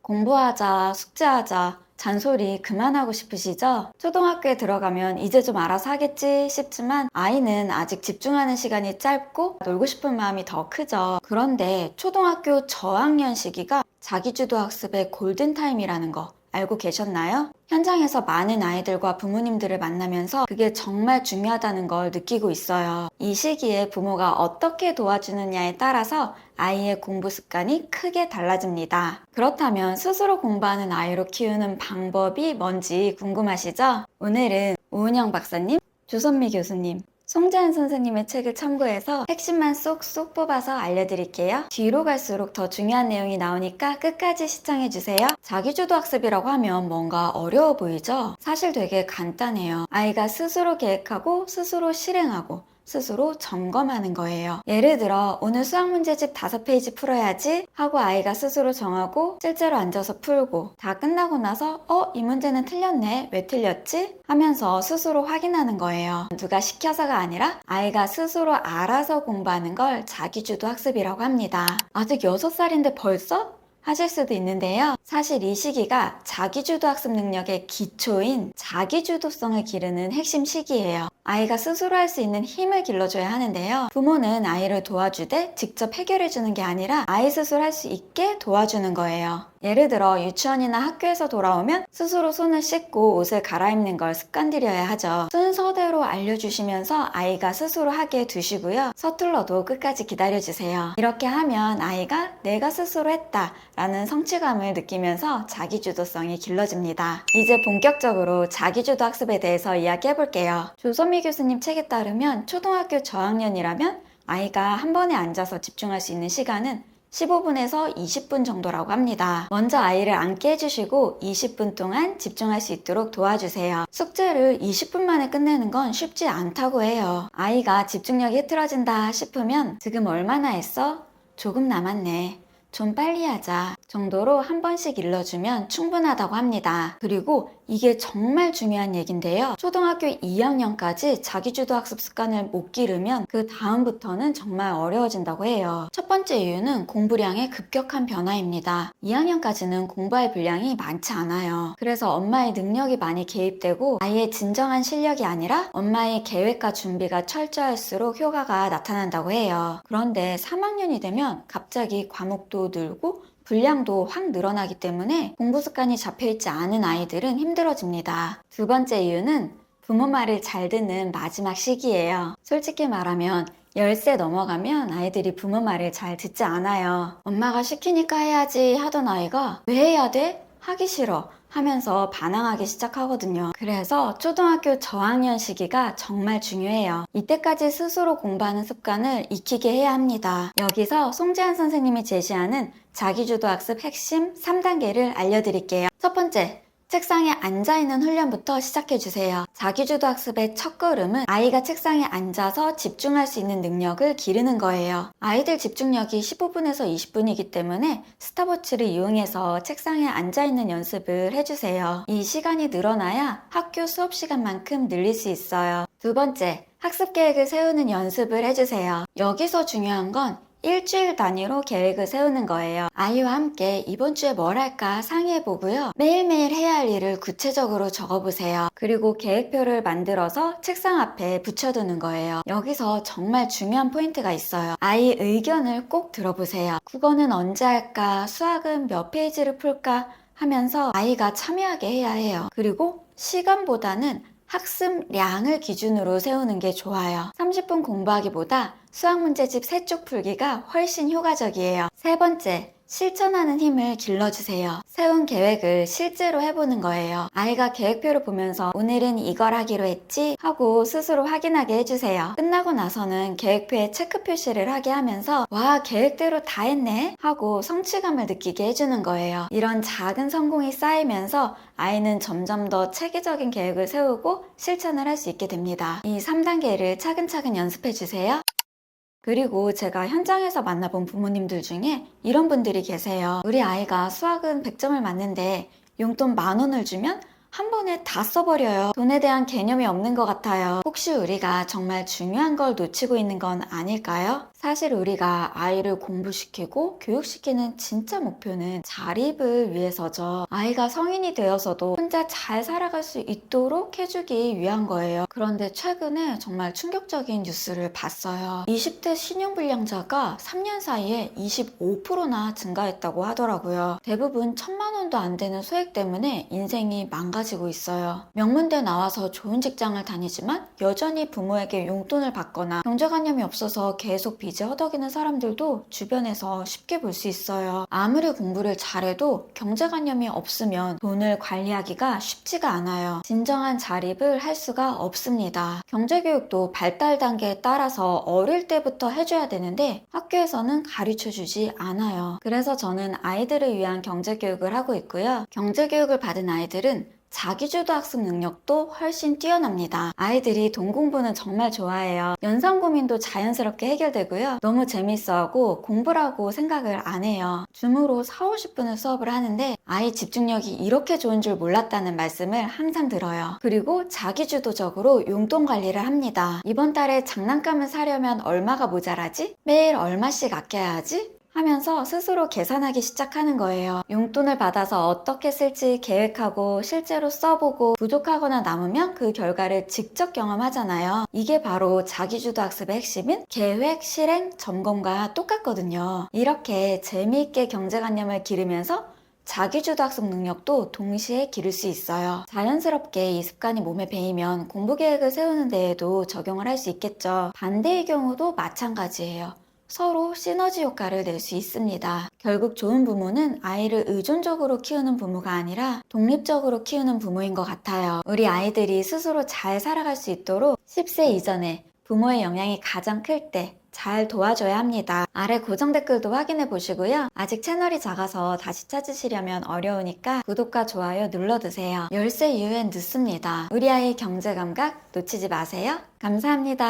공부하자, 숙제하자, 잔소리 그만하고 싶으시죠? 초등학교에 들어가면 이제 좀 알아서 하겠지 싶지만 아이는 아직 집중하는 시간이 짧고 놀고 싶은 마음이 더 크죠. 그런데 초등학교 저학년 시기가 자기주도 학습의 골든타임이라는 거 알고 계셨나요? 현장에서 많은 아이들과 부모님들을 만나면서 그게 정말 중요하다는 걸 느끼고 있어요. 이 시기에 부모가 어떻게 도와주느냐에 따라서 아이의 공부 습관이 크게 달라집니다. 그렇다면 스스로 공부하는 아이로 키우는 방법이 뭔지 궁금하시죠? 오늘은 오은영 박사님, 조선미 교수님, 송재한 선생님의 책을 참고해서 핵심만 쏙쏙 뽑아서 알려드릴게요. 뒤로 갈수록 더 중요한 내용이 나오니까 끝까지 시청해주세요. 자기주도 학습이라고 하면 뭔가 어려워 보이죠? 사실 되게 간단해요. 아이가 스스로 계획하고 스스로 실행하고 스스로 점검하는 거예요. 예를 들어 오늘 수학 문제집 5페이지 풀어야지 하고 아이가 스스로 정하고 실제로 앉아서 풀고 다 끝나고 나서 이 문제는 틀렸네. 왜 틀렸지? 하면서 스스로 확인하는 거예요. 누가 시켜서가 아니라 아이가 스스로 알아서 공부하는 걸 자기주도 학습이라고 합니다. 아직 6살인데 벌써? 하실 수도 있는데요. 사실 이 시기가 자기주도 학습 능력의 기초인 자기주도성을 기르는 핵심 시기예요. 아이가 스스로 할 수 있는 힘을 길러줘야 하는데요. 부모는 아이를 도와주되 직접 해결해주는 게 아니라 아이 스스로 할 수 있게 도와주는 거예요. 예를 들어 유치원이나 학교에서 돌아오면 스스로 손을 씻고 옷을 갈아입는 걸 습관들여야 하죠. 순서대로 알려주시면서 아이가 스스로 하게 두시고요. 서툴러도 끝까지 기다려주세요. 이렇게 하면 아이가 내가 스스로 했다 라는 성취감을 느끼면서 자기주도성이 길러집니다. 이제 본격적으로 자기주도 학습에 대해서 이야기해 볼게요. 조선미 교수님 책에 따르면 초등학교 저학년이라면 아이가 한 번에 앉아서 집중할 수 있는 시간은 15분에서 20분 정도라고 합니다. 먼저 아이를 앉게 해주시고 20분 동안 집중할 수 있도록 도와주세요. 숙제를 20분 만에 끝내는 건 쉽지 않다고 해요. 아이가 집중력이 흐트러진다 싶으면 지금 얼마나 했어? 조금 남았네. 좀 빨리 하자 정도로 한 번씩 일러주면 충분하다고 합니다. 그리고 이게 정말 중요한 얘긴데요. 초등학교 2학년까지 자기주도 학습 습관을 못 기르면 그 다음부터는 정말 어려워진다고 해요. 첫 번째 이유는 공부량의 급격한 변화입니다. 2학년까지는 공부할 분량이 많지 않아요. 그래서 엄마의 능력이 많이 개입되고 아이의 진정한 실력이 아니라 엄마의 계획과 준비가 철저할수록 효과가 나타난다고 해요. 그런데 3학년이 되면 갑자기 과목도 늘고 분량도 확 늘어나기 때문에 공부 습관이 잡혀있지 않은 아이들은 힘들어집니다. 두 번째 이유는 부모 말을 잘 듣는 마지막 시기예요. 솔직히 말하면 10세 넘어가면 아이들이 부모 말을 잘 듣지 않아요. 엄마가 시키니까 해야지 하던 아이가 왜 해야 돼? 하기 싫어 하면서 반항하기 시작하거든요. 그래서 초등학교 저학년 시기가 정말 중요해요. 이때까지 스스로 공부하는 습관을 익히게 해야 합니다. 여기서 송재한 선생님이 제시하는 자기주도 학습 핵심 3단계를 알려드릴게요. 첫 번째, 책상에 앉아있는 훈련부터 시작해주세요. 자기주도 학습의 첫 걸음은 아이가 책상에 앉아서 집중할 수 있는 능력을 기르는 거예요. 아이들 집중력이 15분에서 20분이기 때문에 스탑워치를 이용해서 책상에 앉아있는 연습을 해주세요. 이 시간이 늘어나야 학교 수업 시간만큼 늘릴 수 있어요. 두 번째, 학습 계획을 세우는 연습을 해주세요. 여기서 중요한 건 일주일 단위로 계획을 세우는 거예요. 아이와 함께 이번 주에 뭘 할까 상의해보고요. 매일매일 해야 할 일을 구체적으로 적어보세요. 그리고 계획표를 만들어서 책상 앞에 붙여두는 거예요. 여기서 정말 중요한 포인트가 있어요. 아이 의견을 꼭 들어보세요. 국어는 언제 할까? 수학은 몇 페이지를 풀까? 하면서 아이가 참여하게 해야 해요. 그리고 시간보다는 학습량을 기준으로 세우는 게 좋아요. 30분 공부하기보다 수학 문제집 3쪽 풀기가 훨씬 효과적이에요. 세 번째, 실천하는 힘을 길러주세요. 세운 계획을 실제로 해보는 거예요. 아이가 계획표를 보면서 오늘은 이걸 하기로 했지 하고 스스로 확인하게 해주세요. 끝나고 나서는 계획표에 체크 표시를 하게 하면서 와, 계획대로 다 했네 하고 성취감을 느끼게 해주는 거예요. 이런 작은 성공이 쌓이면서 아이는 점점 더 체계적인 계획을 세우고 실천을 할 수 있게 됩니다. 이 3단계를 차근차근 연습해주세요. 그리고 제가 현장에서 만나본 부모님들 중에 이런 분들이 계세요. 우리 아이가 수학은 100점을 맞는데 용돈 10,000원을 주면 한 번에 다 써버려요. 돈에 대한 개념이 없는 것 같아요. 혹시 우리가 정말 중요한 걸 놓치고 있는 건 아닐까요? 사실 우리가 아이를 공부시키고 교육시키는 진짜 목표는 자립을 위해서죠. 아이가 성인이 되어서도 혼자 잘 살아갈 수 있도록 해주기 위한 거예요. 그런데 최근에 정말 충격적인 뉴스를 봤어요. 20대 신용불량자가 3년 사이에 25%나 증가했다고 하더라고요. 대부분 1,000만 원도 안 되는 소액 때문에 인생이 망가지고 있어요. 명문대 나와서 좋은 직장을 다니지만 여전히 부모에게 용돈을 받거나 경제관념이 없어서 계속 빚에 허덕이는 사람들도 주변에서 쉽게 볼 수 있어요. 아무리 공부를 잘해도 경제관념이 없으면 돈을 관리하기가 쉽지가 않아요. 진정한 자립을 할 수가 없습니다. 경제교육도 발달 단계에 따라서 어릴 때부터 해줘야 되는데 학교에서는 가르쳐주지 않아요. 그래서 저는 아이들을 위한 경제교육을 하고 있고요. 경제교육을 받은 아이들은 자기주도 학습 능력도 훨씬 뛰어납니다. 아이들이 돈 공부는 정말 좋아해요. 연상 고민도 자연스럽게 해결되고요. 너무 재밌어하고 공부라고 생각을 안 해요. 줌으로 4, 50분을 수업을 하는데 아이 집중력이 이렇게 좋은 줄 몰랐다는 말씀을 항상 들어요. 그리고 자기주도적으로 용돈 관리를 합니다. 이번 달에 장난감을 사려면 얼마가 모자라지? 매일 얼마씩 아껴야 하지? 하면서 스스로 계산하기 시작하는 거예요. 용돈을 받아서 어떻게 쓸지 계획하고 실제로 써보고 부족하거나 남으면 그 결과를 직접 경험하잖아요. 이게 바로 자기주도 학습의 핵심인 계획, 실행, 점검과 똑같거든요. 이렇게 재미있게 경제관념을 기르면서 자기주도 학습 능력도 동시에 기를 수 있어요. 자연스럽게 이 습관이 몸에 배이면 공부 계획을 세우는 데에도 적용을 할 수 있겠죠. 반대의 경우도 마찬가지예요. 서로 시너지 효과를 낼 수 있습니다. 결국 좋은 부모는 아이를 의존적으로 키우는 부모가 아니라 독립적으로 키우는 부모인 것 같아요. 우리 아이들이 스스로 잘 살아갈 수 있도록 10세 이전에 부모의 영향이 가장 클 때 잘 도와줘야 합니다. 아래 고정 댓글도 확인해 보시고요. 아직 채널이 작아서 다시 찾으시려면 어려우니까 구독과 좋아요 눌러두세요. 10세 이후엔 늦습니다. 우리 아이 경제 감각 놓치지 마세요. 감사합니다.